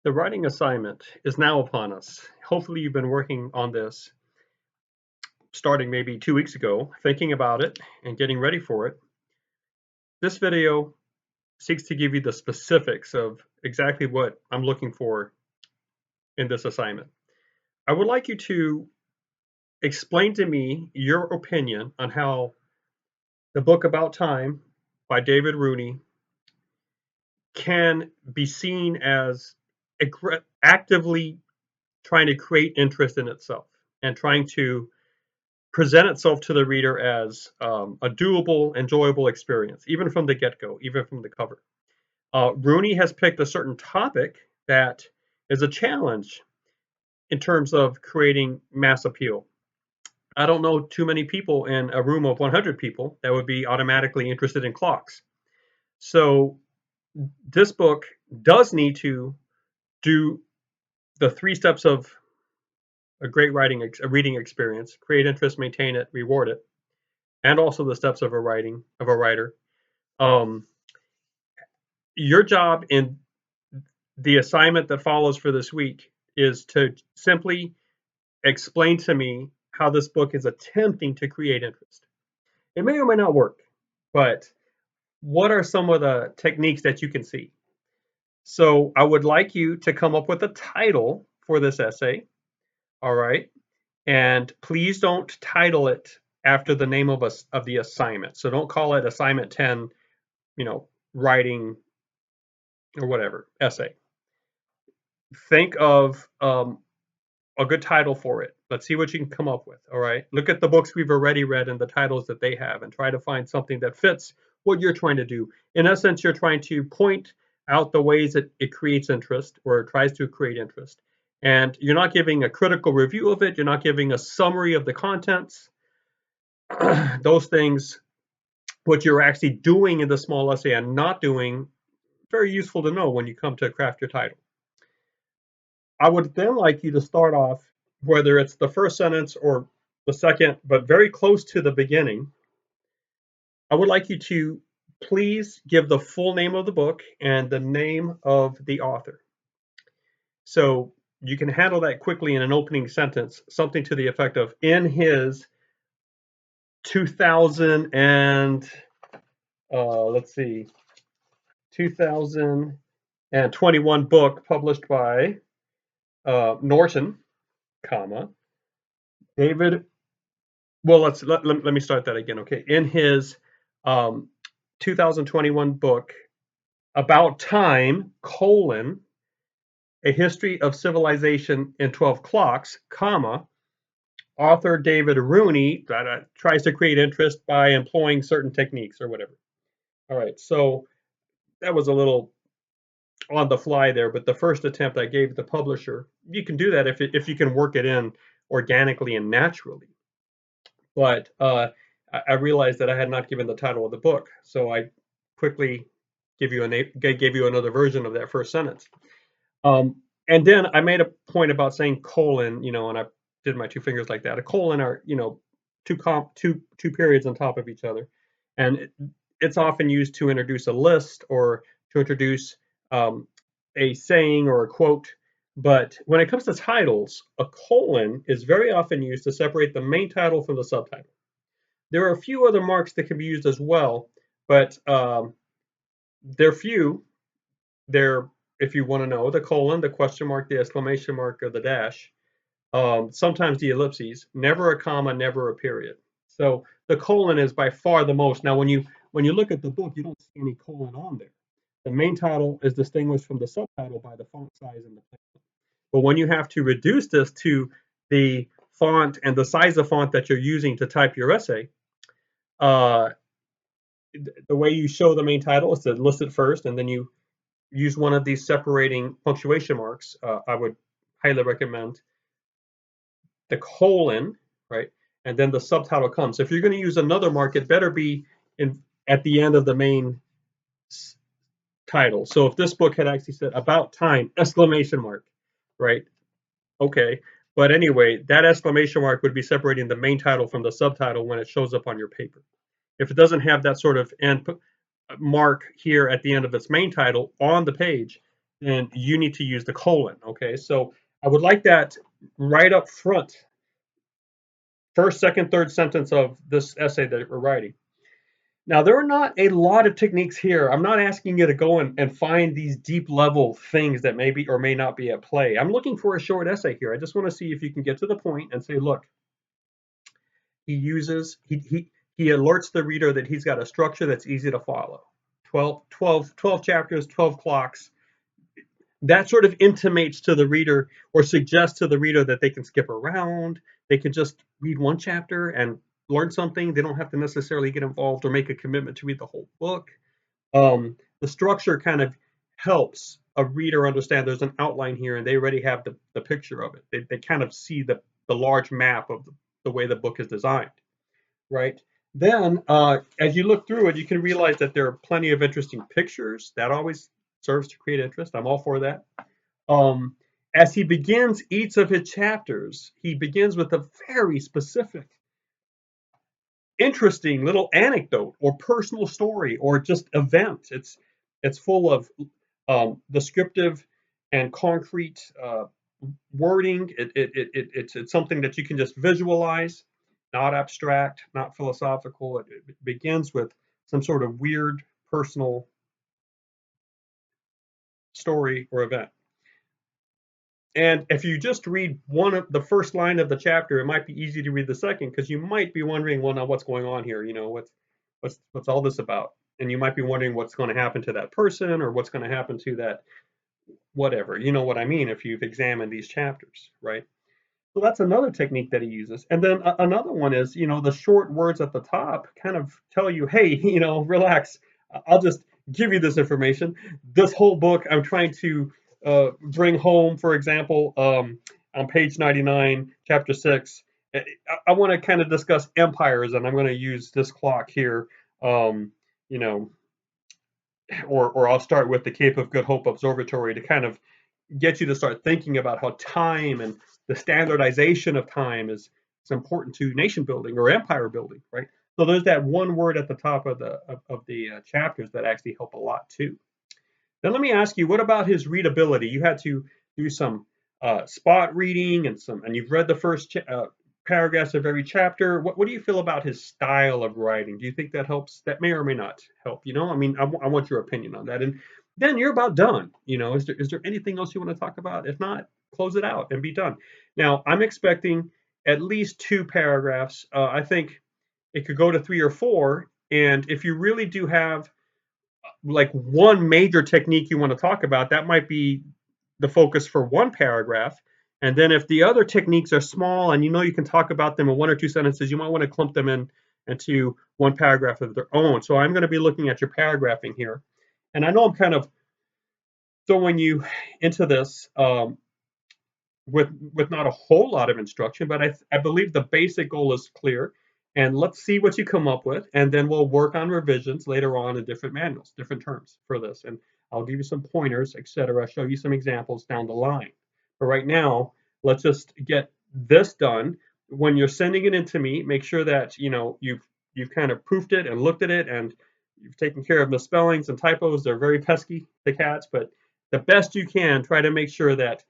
The writing assignment is now upon us. Hopefully, you've been working on this starting maybe 2 weeks ago, thinking about it and getting ready for it. This video seeks to give you the specifics of exactly what I'm looking for in this assignment. I would like you to explain to me your opinion on how the book About Time by David Rooney can be seen as actively trying to create interest in itself and trying to present itself to the reader as a doable, enjoyable experience, even from the get-go, even from the cover. Rooney has picked a certain topic that is a challenge in terms of creating mass appeal. I don't know too many people in a room of 100 people that would be automatically interested in clocks. So this book does need to do the 3 steps of a great a reading experience: create interest, maintain it, reward it, and also the steps of a writer. Um, your job in the assignment that follows for this week is to simply explain to me how this book is attempting to create interest. It may or may not work, but what are some of the techniques that you can see? So I would like you to come up with a title for this essay. All right. And please don't title it after the name of the assignment. So don't call it assignment 10, writing or whatever, essay. Think of a good title for it. Let's see what you can come up with. All right. Look at the books we've already read and the titles that they have and try to find something that fits what you're trying to do. In essence, you're trying to point out the ways that it creates interest or it tries to create interest. And you're not giving a critical review of it. You're not giving a summary of the contents. Those things, what you're actually doing in the small essay and not doing, very useful to know when you come to craft your title. I would then like you to start off, whether it's the first sentence or the second, but very close to the beginning. I would like you to please give the full name of the book and the name of the author. So you can handle that quickly in an opening sentence, something to the effect of, in his 2000 and let's see, 2021 book published by Norton, comma, David. Well, let me start that again. Okay, in his um, 2021 book About Time, colon, a history of civilization in 12 clocks, comma, author David Rooney tries to create interest by employing certain techniques or whatever. All right, so that was a little on the fly there, but the first attempt I gave the publisher, you can do that if you can work it in organically and naturally. But I realized that I had not given the title of the book, so I quickly gave you another version of that first sentence. And then I made a point about saying colon, and I did my 2 fingers like that. A colon are, two periods on top of each other, and it's often used to introduce a list or to introduce a saying or a quote. But when it comes to titles, a colon is very often used to separate the main title from the subtitle. There are a few other marks that can be used as well, but they're few. They're, if you want to know, the colon, the question mark, the exclamation mark, or the dash. Sometimes the ellipses. Never a comma, never a period. So the colon is by far the most. Now, when you look at the book, you don't see any colon on there. The main title is distinguished from the subtitle by the font size and the placement. But when you have to reduce this to the font and the size of font that you're using to type your essay, uh, the way you show the main title is to list it first, and then you use one of these separating punctuation marks. I would highly recommend the colon, right? And then the subtitle comes. If you're going to use another mark, it better be at the end of the main title. So if this book had actually said About Time, exclamation mark, right? Okay. But anyway, that exclamation mark would be separating the main title from the subtitle when it shows up on your paper. If it doesn't have that sort of end mark here at the end of its main title on the page, then you need to use the colon. Okay, so I would like that right up front, first, second, third sentence of this essay that we're writing. Now, there are not a lot of techniques here. I'm not asking you to go and find these deep level things that maybe or may not be at play. I'm looking for a short essay here. I just want to see if you can get to the point and say, look, he alerts the reader that he's got a structure that's easy to follow. 12 chapters, 12 clocks. That sort of intimates to the reader or suggests to the reader that they can skip around. They can just read one chapter and learn something. They don't have to necessarily get involved or make a commitment to read the whole book. The structure kind of helps a reader understand there's an outline here and they already have the picture of it. They kind of see the large map of the way the book is designed, right? Then, as you look through it, you can realize that there are plenty of interesting pictures. That always serves to create interest. I'm all for that. Um, as he begins each of his chapters, he begins with a very specific, interesting little anecdote or personal story or just event. It's full of descriptive and concrete wording. It's something that you can just visualize, not abstract, not philosophical. It begins with some sort of weird personal story or event. And if you just read one of the first line of the chapter, it might be easy to read the second because you might be wondering, well, now what's going on here? You know, what's all this about? And you might be wondering what's going to happen to that person or what's going to happen to that whatever. You know what I mean if you've examined these chapters, right? So that's another technique that he uses. And then another one is, the short words at the top kind of tell you, hey, relax. I'll just give you this information. This whole book, I'm trying to bring home, for example, on page 99, chapter 6. I want to kind of discuss empires, and I'm going to use this clock here. You know, or I'll start with the Cape of Good Hope Observatory to kind of get you to start thinking about how time and the standardization of time is important to nation building or empire building, right? So there's that one word at the top of the chapters that actually help a lot too. Then let me ask you, what about his readability? You had to do some spot reading and you've read the first paragraphs of every chapter. What do you feel about his style of writing? Do you think that helps? That may or may not help. I mean, I want your opinion on that. And then you're about done. Is there anything else you want to talk about? If not, close it out and be done. Now, I'm expecting at least 2 paragraphs. I think it could go to 3 or 4. And if you really do have like one major technique you want to talk about, that might be the focus for one paragraph. And then if the other techniques are small and you can talk about them in 1 or 2 sentences, you might want to clump them into one paragraph of their own. So I'm going to be looking at your paragraphing here. And I know I'm kind of throwing you into this with not a whole lot of instruction, but I believe the basic goal is clear. And let's see what you come up with, and then we'll work on revisions later on in different manuals, different terms for this. And I'll give you some pointers, etc., show you some examples down the line. But right now, let's just get this done. When you're sending it in to me, make sure that you've kind of proofed it and looked at it, and you've taken care of misspellings and typos. They're very pesky, the cats, but the best you can, try to make sure that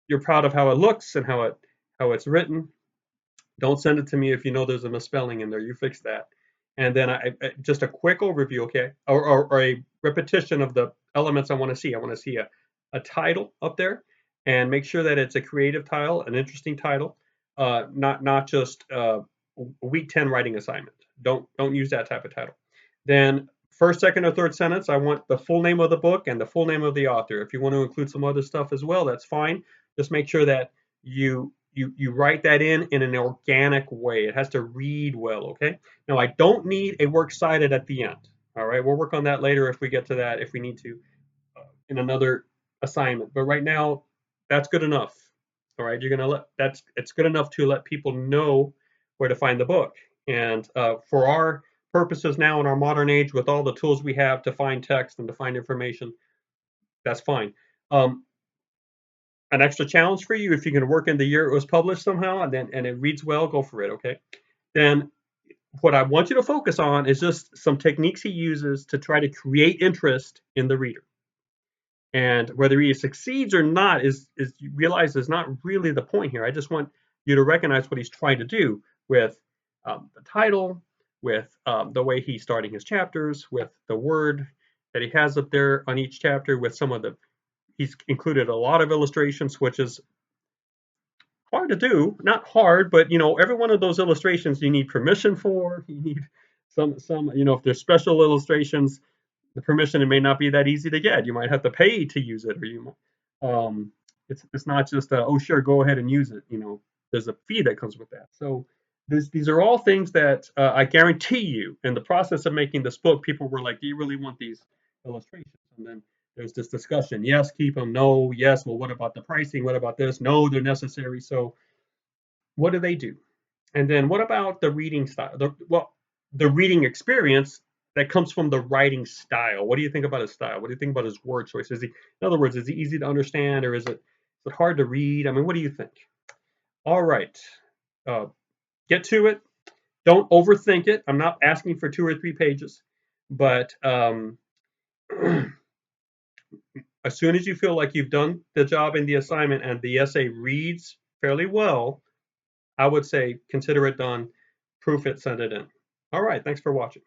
you're proud of how it looks and how it's written. Don't send it to me if you know there's a misspelling in there. You fix that. And then just a quick overview, okay, or a repetition of the elements I want to see. I want to see a title up there, and make sure that it's a creative title, an interesting title, not just week 10 writing assignment. Don't use that type of title. Then first, second, or third sentence, I want the full name of the book and the full name of the author. If you want to include some other stuff as well, that's fine. Just make sure that you write that in an organic way. It has to read well, okay? Now, I don't need a works cited at the end, all right? We'll work on that later if we get to that, if we need to, in another assignment. But right now, that's good enough, all right? It's good enough to let people know where to find the book. And for our purposes now in our modern age, with all the tools we have to find text and to find information, that's fine. An extra challenge for you, if you can work in the year it was published somehow and it reads well, go for it, okay? Then what I want you to focus on is just some techniques he uses to try to create interest in the reader. And whether he succeeds or not is you realize is not really the point here. I just want you to recognize what he's trying to do with the title, with the way he's starting his chapters, with the word that he has up there on each chapter, with some of the he's included a lot of illustrations, which is hard to do. Not hard, but every one of those illustrations you need permission for. You need some if there's special illustrations, the permission, it may not be that easy to get. You might have to pay to use it, or um, it's not just oh sure, go ahead and use it. There's a fee that comes with that. So these are all things that I guarantee you, in the process of making this book, people were like, "Do you really want these illustrations?" And then there's this discussion: yes, keep them. No, yes. Well, what about the pricing? What about this? No, they're necessary. So what do they do? And then what about the reading style? The reading experience that comes from the writing style. What do you think about his style? What do you think about his word choice? In other words, is he easy to understand, or is it hard to read? I mean, what do you think? All right, uh, get to it. Don't overthink it. I'm not asking for 2 or 3 pages, but as soon as you feel like you've done the job in the assignment and the essay reads fairly well, I would say consider it done, proof it, send it in. All right, thanks for watching.